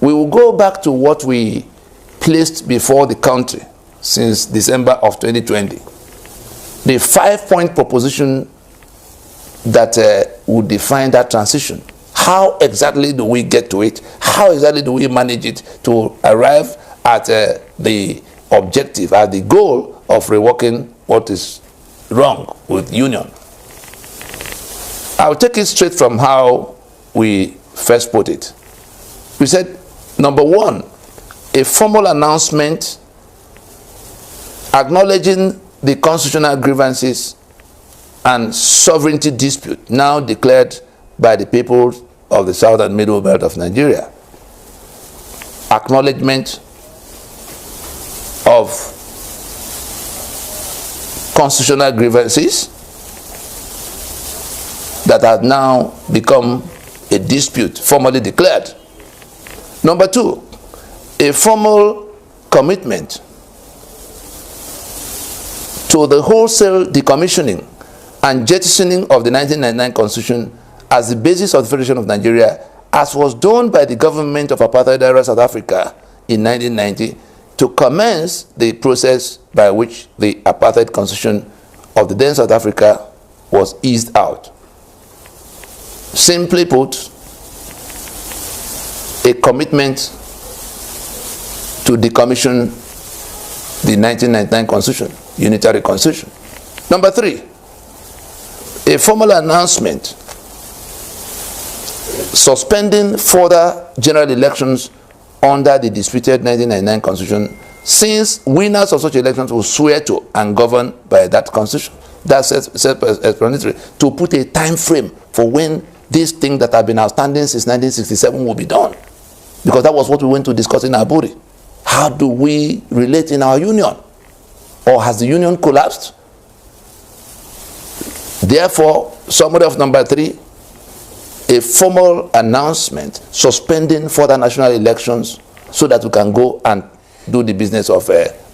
We will go back to what we placed before the country since December of 2020. The 5-point proposition that would define that transition. How exactly do we get to it? How exactly do we manage it to arrive at the objective, at the goal of reworking what is wrong with union? I'll take it straight from how we first put it. We said, number one, a formal announcement acknowledging the constitutional grievances and sovereignty dispute now declared by the people of the south and middle belt of Nigeria. Acknowledgement of constitutional grievances that have now become a dispute formally declared. Number two, a formal commitment to the wholesale decommissioning and jettisoning of the 1999 Constitution as the basis of the Federation of Nigeria, as was done by the government of apartheid era South Africa in 1990, to commence the process by which the apartheid constitution of the then South Africa was eased out. Simply put, a commitment to decommission the 1999 Constitution, unitary constitution. Number three, a formal announcement suspending further general elections under the disputed 1999 Constitution, since winners of such elections will swear to and govern by that Constitution. That's self-explanatory. To put a time frame for when these things that have been outstanding since 1967 will be done. Because that was what we went to discuss in Aburi. How do we relate in our union? Or has the union collapsed? Therefore, summary of number three, a formal announcement suspending further national elections so that we can go and do the business of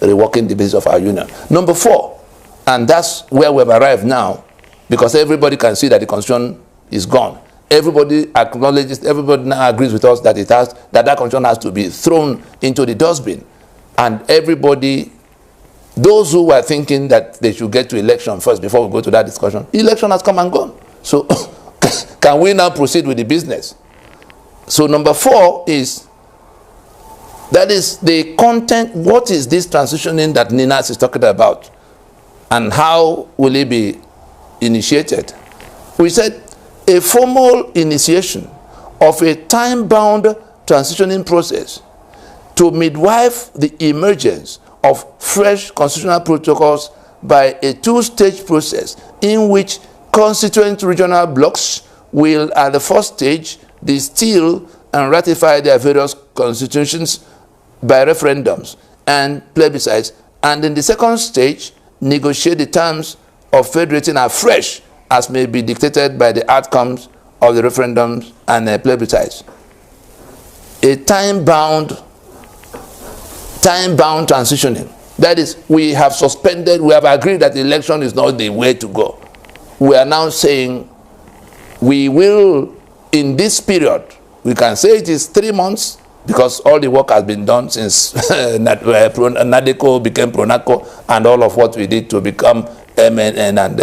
reworking the business of our union. Number four, and that's where we've arrived now, because everybody can see that the constitution is gone. Everybody acknowledges, everybody now agrees with us that that constitution has to be thrown into the dustbin. And everybody, those who were thinking that they should get to election first before we go to that discussion, election has come and gone. So can we now proceed with the business? So number four is, that is the content. What is this transitioning that Ninas is talking about? And how will it be initiated? We said a formal initiation of a time-bound transitioning process to midwife the emergence of fresh constitutional protocols by a two-stage process in which constituent regional blocks will, at the first stage, distill and ratify their various constitutions by referendums and plebiscites, and in the second stage, negotiate the terms of federating afresh as may be dictated by the outcomes of the referendums and plebiscites. A time-bound transitioning. That is, we have suspended, we have agreed that the election is not the way to go. We are now saying we will, in this period, we can say it is 3 months, because all the work has been done since NADECO became PRONACO, and all of what we did to become MNN and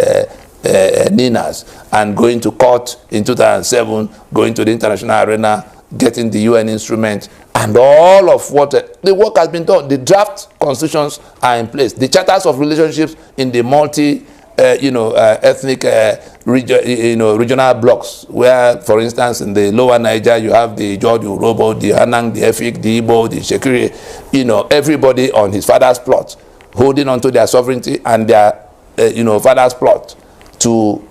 NINAS, and going to court in 2007, going to the international arena, getting the UN instrument, and all of what the work has been done. The draft constitutions are in place. The charters of relationships in the ethnic regional blocks, where, for instance, in the lower Niger, you have the George Urobo, the Anang, the Efik, the Igbo, the Shekiri, everybody on his father's plot, holding on to their sovereignty and their, father's plot, to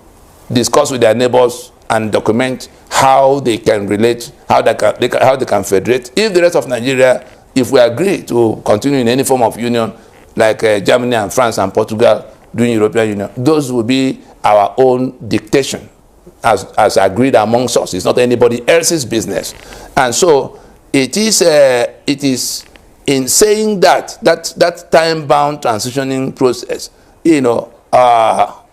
discuss with their neighbors and document how they can relate, how they can federate. If the rest of Nigeria, if we agree to continue in any form of union, like Germany and France and Portugal doing European Union, those will be our own dictation, as agreed amongst us. It's not anybody else's business. And so it is in saying that time-bound transitioning process,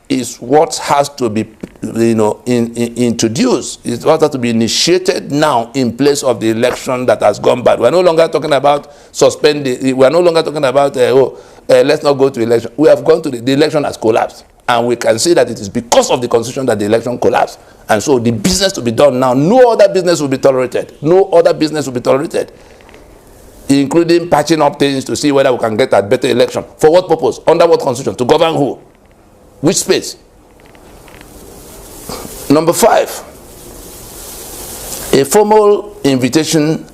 is what has to be, introduced. It's what has to be initiated now in place of the election that has gone bad. We're no longer talking about suspending. We're no longer talking about let's not go to election. We have gone to the election has collapsed, and we can see that it is because of the constitution that the election collapsed. And so the business to be done now, no other business will be tolerated. No other business will be tolerated, including patching up things to see whether we can get a better election. For what purpose? Under what constitution? To govern who? Which space? Number 5, a formal invitation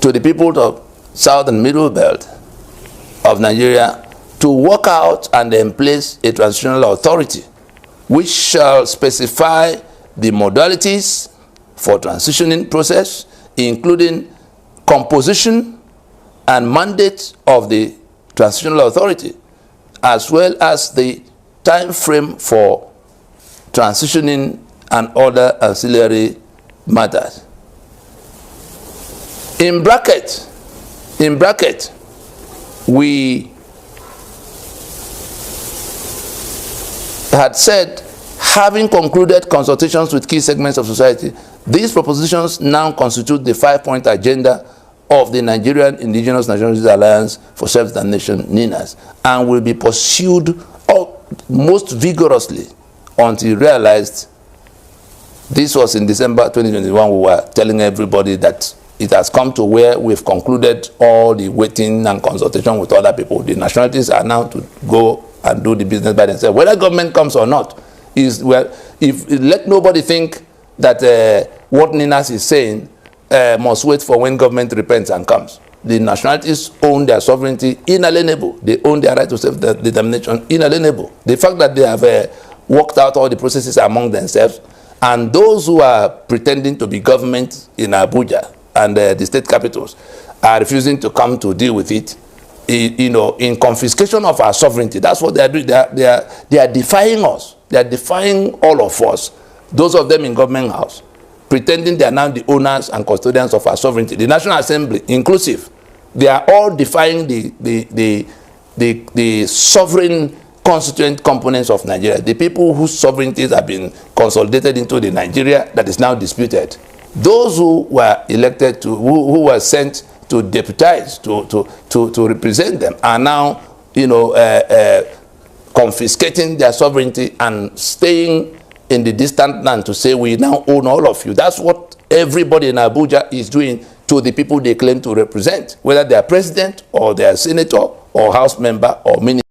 to the people of South and Middle Belt of Nigeria to work out and emplace a transitional authority which shall specify the modalities for transitioning process, including composition and mandate of the transitional authority, as well as the time frame for transitioning and other ancillary matters. In bracket, we had said, having concluded consultations with key segments of society, these propositions now constitute the 5-point agenda of the Nigerian Indigenous Nationalities Alliance for Self-Determination, NINAS, and will be pursued most vigorously until realized. This was in December 2021. We were telling everybody that it has come to where we've concluded all the waiting and consultation with other people. The nationalities are now to go and do the business by themselves. Whether government comes or not, let nobody think that what NINAS is saying must wait for when government repents and comes. The nationalities own their sovereignty inalienable. They own their right to self-determination inalienable. The fact that they have worked out all the processes among themselves, and those who are pretending to be government in Abuja and the state capitals are refusing to come to deal with it, in confiscation of our sovereignty. That's what they are doing. They are defying us. They are defying all of us, those of them in government house, pretending they are now the owners and custodians of our sovereignty. The National Assembly, inclusive, they are all defying the sovereign constituent components of Nigeria, the people whose sovereignties have been consolidated into the Nigeria that is now disputed. Those who were elected to, who were sent to deputize, to represent them, are now, confiscating their sovereignty and staying in the distant land to say we now own all of you. That's what everybody in Abuja is doing to the people they claim to represent, whether they are president or they are senator or house member or minister.